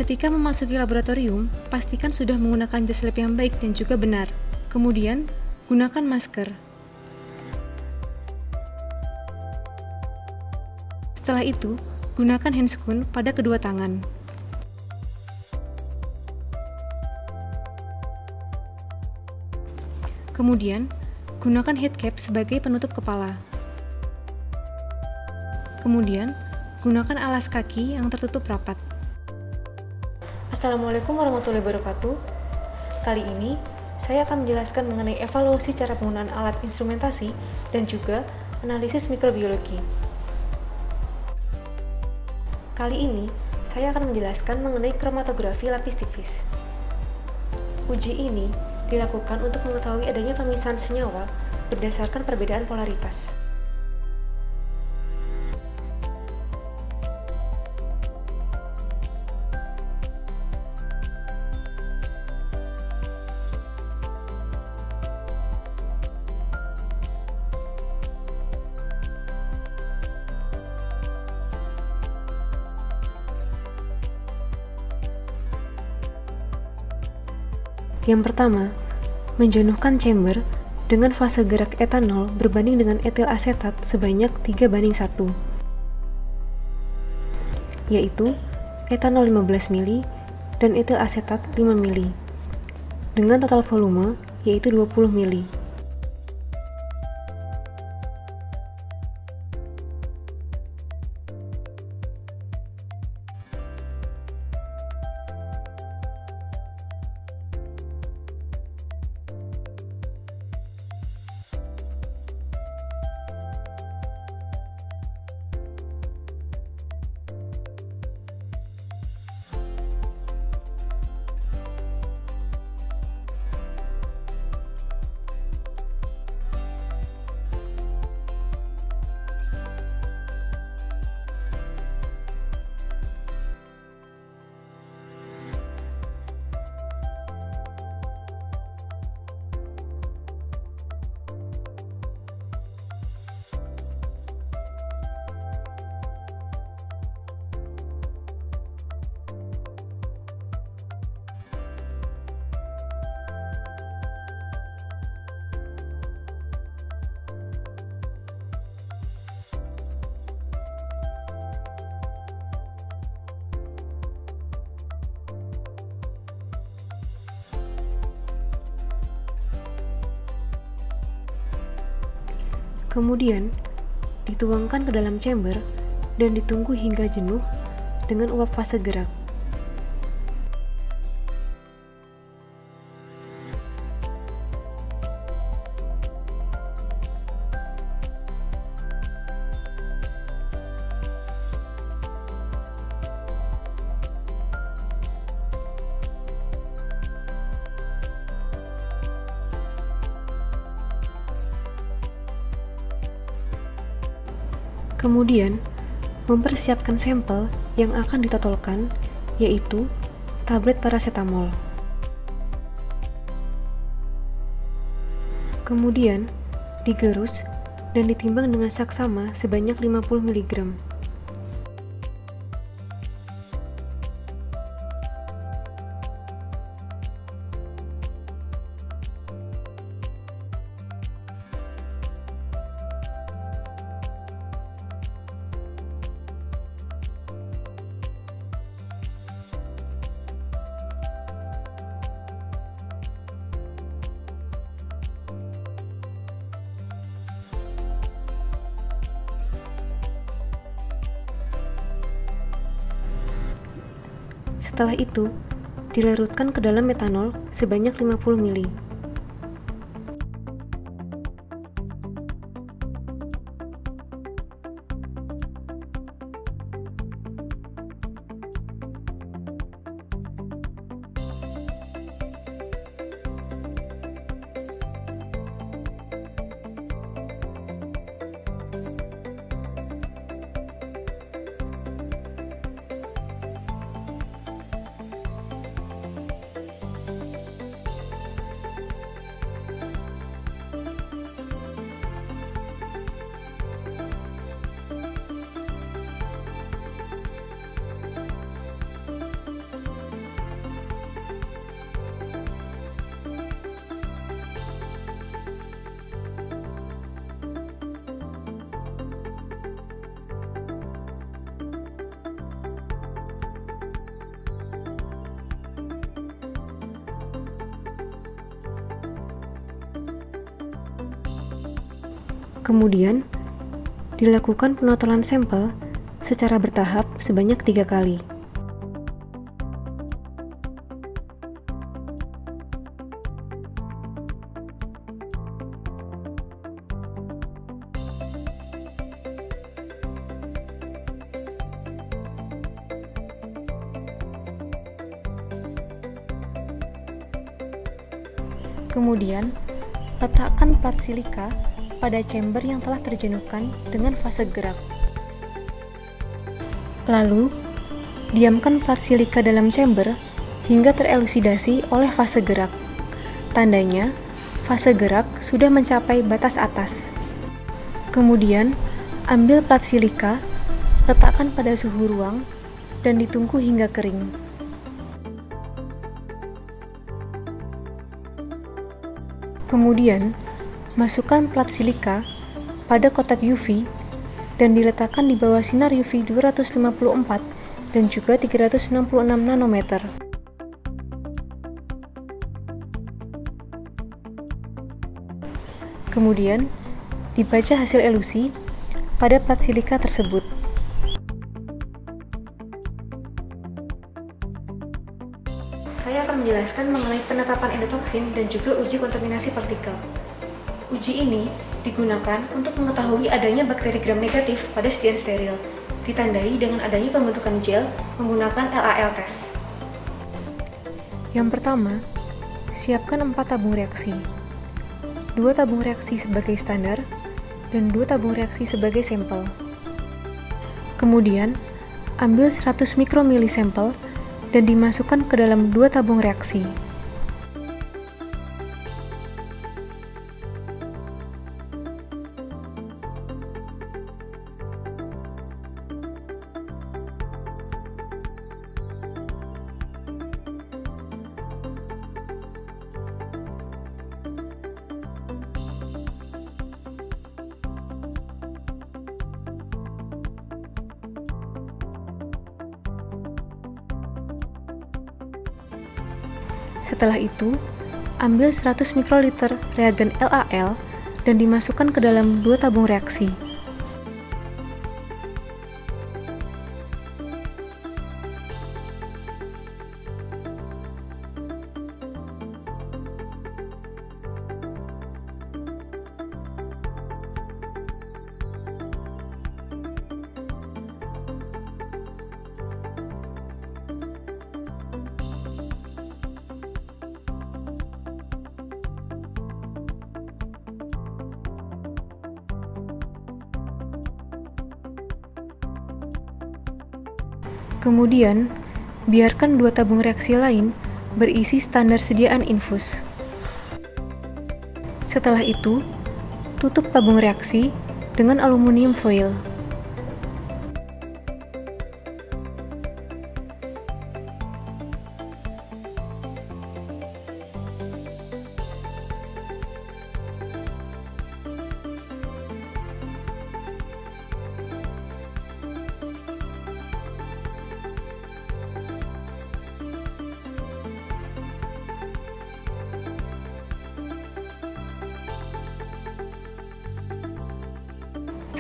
Ketika memasuki laboratorium, pastikan sudah menggunakan jas lab yang baik dan juga benar. Kemudian, gunakan masker. Setelah itu, gunakan handscoon pada kedua tangan. Kemudian, gunakan headcap sebagai penutup kepala. Kemudian, gunakan alas kaki yang tertutup rapat. Assalamualaikum warahmatullahi wabarakatuh. Kali ini, saya akan menjelaskan mengenai evaluasi cara penggunaan alat instrumentasi dan juga analisis mikrobiologi. Kali ini, saya akan menjelaskan mengenai kromatografi lapis tipis. Uji ini dilakukan untuk mengetahui adanya pemisahan senyawa berdasarkan perbedaan polaritas. Yang pertama, menjenuhkan chamber dengan fase gerak etanol berbanding dengan etil asetat sebanyak 3:1, yaitu etanol 15 ml dan etil asetat 5 ml, dengan total volume yaitu 20 ml. Kemudian, dituangkan ke dalam chamber dan ditunggu hingga jenuh dengan uap fase gerak. Kemudian, mempersiapkan sampel yang akan ditotolkan, yaitu tablet paracetamol. Kemudian, digerus dan ditimbang dengan saksama sebanyak 50 mg. Setelah itu, dilarutkan ke dalam metanol sebanyak 50 ml. Kemudian, dilakukan penotolan sampel secara bertahap sebanyak 3 kali. Kemudian, letakkan plat silika pada chamber yang telah terjenuhkan dengan fase gerak. Lalu, diamkan plat silika dalam chamber hingga terelusidasi oleh fase gerak. Tandanya, fase gerak sudah mencapai batas atas. Kemudian, ambil plat silika, letakkan pada suhu ruang, dan ditunggu hingga kering. Kemudian, masukkan plat silika pada kotak UV dan diletakkan di bawah sinar UV 254 dan juga 366 nanometer. Kemudian, dibaca hasil elusi pada plat silika tersebut. Saya akan menjelaskan mengenai penetapan endotoksin dan juga uji kontaminasi partikel. Uji ini digunakan untuk mengetahui adanya bakteri gram negatif pada sedian steril, ditandai dengan adanya pembentukan gel menggunakan LAL test. Yang pertama, siapkan 4 tabung reaksi. 2 tabung reaksi sebagai standar dan 2 tabung reaksi sebagai sampel. Kemudian, ambil 100 mikromili sampel dan dimasukkan ke dalam 2 tabung reaksi. Setelah itu, ambil 100 mikroliter reagen LAL dan dimasukkan ke dalam 2 tabung reaksi. Kemudian, biarkan 2 tabung reaksi lain berisi standar sediaan infus. Setelah itu, tutup tabung reaksi dengan aluminium foil.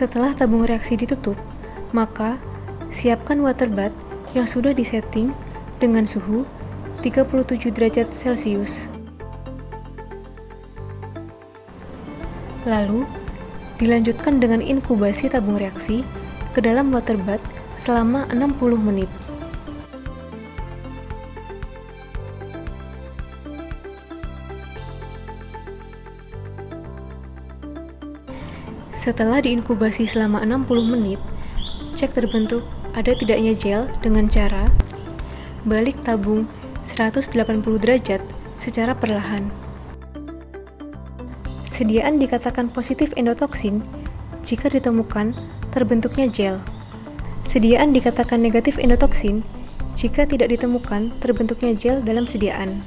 Setelah tabung reaksi ditutup, maka siapkan water bath yang sudah disetting dengan suhu 37 derajat Celcius. Lalu, dilanjutkan dengan inkubasi tabung reaksi ke dalam water bath selama 60 menit. Setelah diinkubasi selama 60 menit, cek terbentuk ada tidaknya gel dengan cara balik tabung 180 derajat secara perlahan. Sediaan dikatakan positif endotoksin jika ditemukan terbentuknya gel. Sediaan dikatakan negatif endotoksin jika tidak ditemukan terbentuknya gel dalam sediaan.